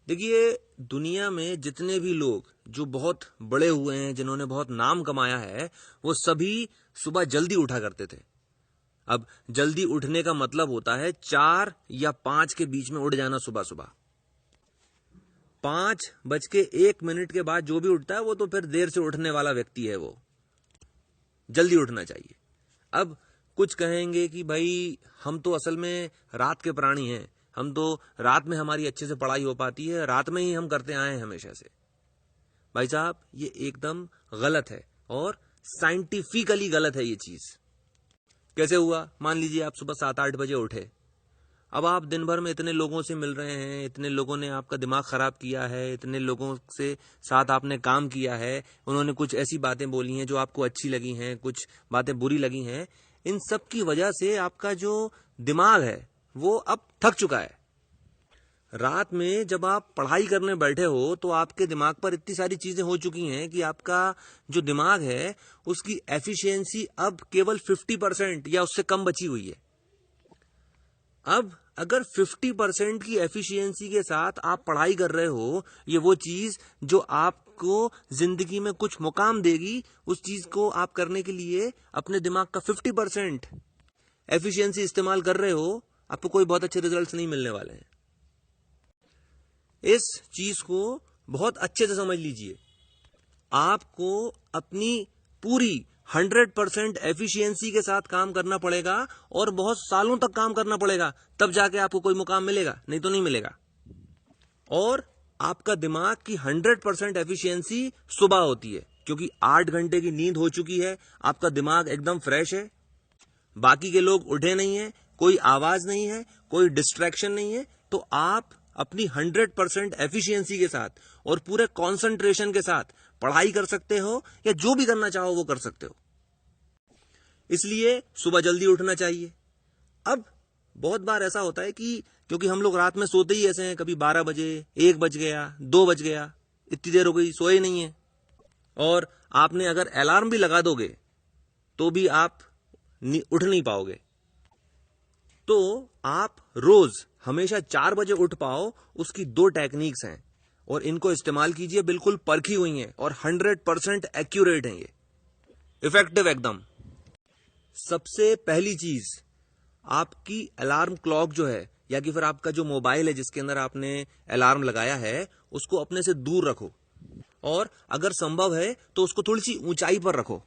देखिए, दुनिया में जितने भी लोग जो बहुत बड़े हुए हैं, जिन्होंने बहुत नाम कमाया है, वो सभी सुबह जल्दी उठा करते थे। अब जल्दी उठने का मतलब होता है 4 या 5 के बीच में उठ जाना सुबह सुबह। 5:01 के बाद जो भी उठता है वो तो फिर देर से उठने वाला व्यक्ति है। वो जल्दी उठना चाहिए। अब कुछ कहेंगे कि भाई हम तो असल में रात के प्राणी हैं, हम तो रात में हमारी अच्छे से पढ़ाई हो पाती है, रात में ही हम करते आए हैं हमेशा से। भाई साहब, ये एकदम गलत है और साइंटिफिकली गलत है ये चीज। कैसे हुआ? मान लीजिए आप सुबह 7-8 बजे उठे। अब आप दिन भर में इतने लोगों से मिल रहे हैं, इतने लोगों ने आपका दिमाग खराब किया है, इतने लोगों से साथ आपने काम किया है, उन्होंने कुछ ऐसी बातें बोली हैं जो आपको अच्छी लगी हैं, कुछ बातें बुरी लगी हैं। इन सब की वजह से आपका जो दिमाग है वो अब थक चुका है। रात में जब आप पढ़ाई करने बैठे हो तो आपके दिमाग पर इतनी सारी चीजें हो चुकी हैं कि आपका जो दिमाग है उसकी एफिशिएंसी अब केवल 50% या उससे कम बची हुई है। अब अगर 50% की एफिशिएंसी के साथ आप पढ़ाई कर रहे हो, ये वो चीज जो आपको जिंदगी में कुछ मुकाम देगी, उस चीज को आप करने के लिए अपने दिमाग का 50% एफिशिएंसी इस्तेमाल कर रहे हो, आपको कोई बहुत अच्छे रिजल्ट्स नहीं मिलने वाले हैं। इस चीज को बहुत अच्छे से समझ लीजिए। आपको अपनी पूरी 100% एफिशिएंसी के साथ काम करना पड़ेगा और बहुत सालों तक काम करना पड़ेगा, तब जाके आपको कोई मुकाम मिलेगा, नहीं तो नहीं मिलेगा। और आपका दिमाग की 100% एफिशिएंसी सुबह होती है, क्योंकि 8 घंटे की नींद हो चुकी है, आपका दिमाग एकदम फ्रेश है, बाकी के लोग उठे नहीं है, कोई आवाज नहीं है, कोई डिस्ट्रैक्शन नहीं है, तो आप अपनी 100% एफिशिएंसी के साथ और पूरे कंसंट्रेशन के साथ पढ़ाई कर सकते हो या जो भी करना चाहो वो कर सकते हो। इसलिए सुबह जल्दी उठना चाहिए। अब बहुत बार ऐसा होता है कि क्योंकि हम लोग रात में सोते ही ऐसे हैं, कभी 12 बजे, 1 बज गया, 2 बज गया, इतनी देर हो गई, सोए नहीं है। और आपने अगर अलार्म भी लगा दोगे तो भी आप उठ नहीं पाओगे। तो आप रोज हमेशा 4 बजे उठ पाओ, उसकी 2 टेक्निक्स हैं और इनको इस्तेमाल कीजिए। बिल्कुल परखी हुई हैं और 100% एक्यूरेट हैं, ये इफेक्टिव एकदम। सबसे पहली चीज, आपकी अलार्म क्लॉक जो है या कि फिर आपका जो मोबाइल है जिसके अंदर आपने अलार्म लगाया है, उसको अपने से दूर रखो और अगर संभव है तो उसको थोड़ी सी ऊंचाई पर रखो।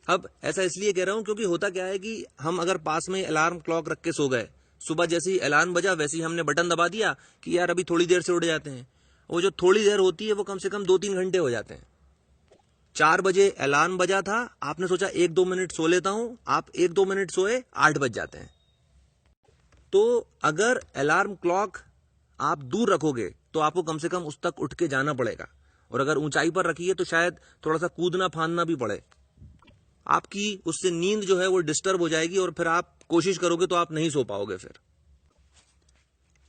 अब ऐसा इसलिए कह रहा हूं क्योंकि होता क्या है कि हम अगर पास में अलार्म क्लॉक रख के सो गए, सुबह जैसे ही अलार्म बजा वैसे ही हमने बटन दबा दिया कि यार अभी थोड़ी देर से उठ जाते हैं, वो जो थोड़ी देर होती है वो कम से कम 2-3 घंटे हो जाते हैं। 4 बजे अलार्म बजा था, आपने सोचा 1-2 मिनट सो लेता हूं, आप 1-2 मिनट सोए, 8 बज जाते हैं। तो अगर अलार्म क्लॉक आप दूर रखोगे तो आपको कम से कम उस तक उठ के जाना पड़ेगा, और अगर ऊंचाई पर रखिए तो शायद थोड़ा सा कूदना फांदना भी पड़े। आपकी उससे नींद जो है वो डिस्टर्ब हो जाएगी और फिर आप कोशिश करोगे तो आप नहीं सो पाओगे फिर।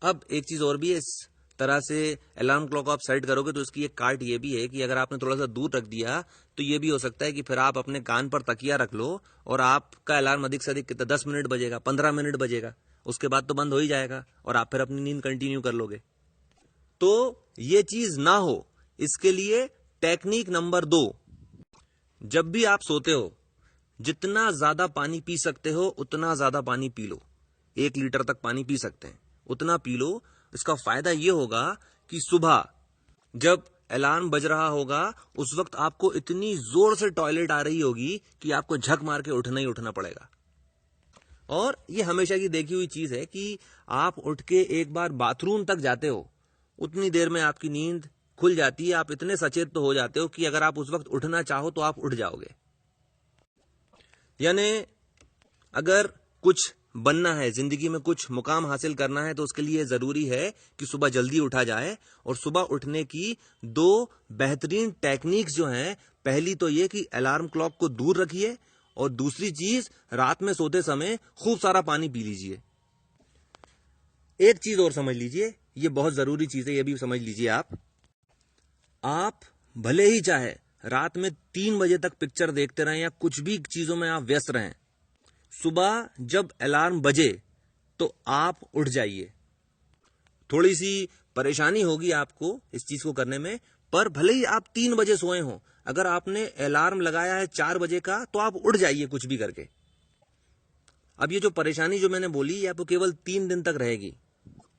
अब एक चीज और भी है, इस तरह से अलार्म क्लॉक आप सेट करोगे तो इसकी एक काट ये भी है कि अगर आपने थोड़ा सा दूर रख दिया तो ये भी हो सकता है कि फिर आप अपने कान पर तकिया रख लो और आपका अलार्म अधिक से अधिक कितना 10 मिनट बजेगा, 15 मिनट बजेगा, उसके बाद तो बंद हो ही जाएगा और आप फिर अपनी नींद कंटिन्यू कर लोगे। तो ये चीज ना हो, इसके लिए टेक्निक नंबर 2, जब भी आप सोते हो जितना ज्यादा पानी पी सकते हो उतना ज्यादा पानी पी लो। 1 लीटर तक पानी पी सकते हैं, उतना पी लो। इसका फायदा यह होगा कि सुबह जब अलार्म बज रहा होगा उस वक्त आपको इतनी जोर से टॉयलेट आ रही होगी कि आपको झक मार के उठना ही उठना पड़ेगा। और यह हमेशा की देखी हुई चीज है कि आप उठ के एक बार बाथरूम तक जाते हो, उतनी देर में आपकी नींद खुल जाती है, आप इतने सचेत तो हो जाते हो कि अगर आप उस वक्त उठना चाहो तो आप उठ जाओगे। यानी अगर कुछ बनना है, जिंदगी में कुछ मुकाम हासिल करना है, तो उसके लिए जरूरी है कि सुबह जल्दी उठा जाए। और सुबह उठने की 2 बेहतरीन टेक्निक्स जो हैं, पहली तो ये कि अलार्म क्लॉक को दूर रखिए और दूसरी चीज रात में सोते समय खूब सारा पानी पी लीजिए। एक चीज और समझ लीजिए, ये बहुत जरूरी चीज है, ये भी समझ लीजिए। आप भले ही चाहे रात में 3 बजे तक पिक्चर देखते रहें या कुछ भी चीजों में आप व्यस्त रहें, सुबह जब अलार्म बजे तो आप उठ जाइए। थोड़ी सी परेशानी होगी आपको इस चीज को करने में, पर भले ही आप 3 बजे सोए हो, अगर आपने अलार्म लगाया है 4 बजे का तो आप उठ जाइए कुछ भी करके। अब ये जो परेशानी जो मैंने बोली ये आपको केवल 3 दिन तक रहेगी।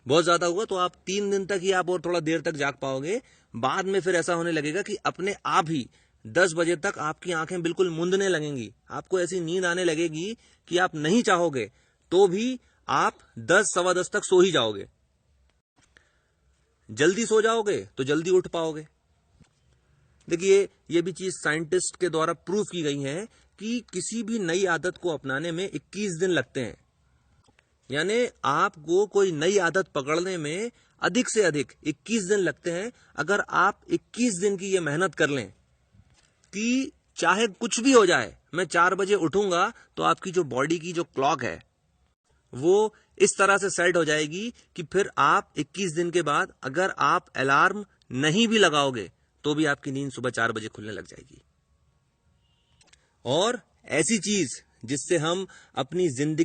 बहुत ज्यादा हुआ तो आप 3 दिन तक ही आप और थोड़ा देर तक जाग पाओगे। बाद में फिर ऐसा होने लगेगा कि अपने आप ही 10 बजे तक आपकी आंखें बिल्कुल मूंदने लगेंगी। आपको ऐसी नींद आने लगेगी कि आप नहीं चाहोगे तो भी आप 10 सवा 10 तक सो ही जाओगे। जल्दी सो जाओगे तो जल्दी उठ पाओगे। देखिए ये भी चीज साइंटिस्ट के द्वारा प्रूफ की गई है कि किसी भी नई आदत को अपनाने में 21 दिन लगते हैं। यानी आपको कोई नई आदत पकड़ने में अधिक से अधिक 21 दिन लगते हैं। अगर आप 21 दिन की ये मेहनत कर लें कि चाहे कुछ भी हो जाए, मैं 4 बजे उठूंगा, तो आपकी जो बॉडी की जो क्लॉक है वो इस तरह से सेट हो जाएगी कि फिर आप 21 दिन के बाद अगर आप अलार्म नहीं भी लगाओगे तो भी आपकी नींद सुबह 4 बजे खुलने लग जाएगी। और ऐसी चीज जिससे हम अपनी जिंदगी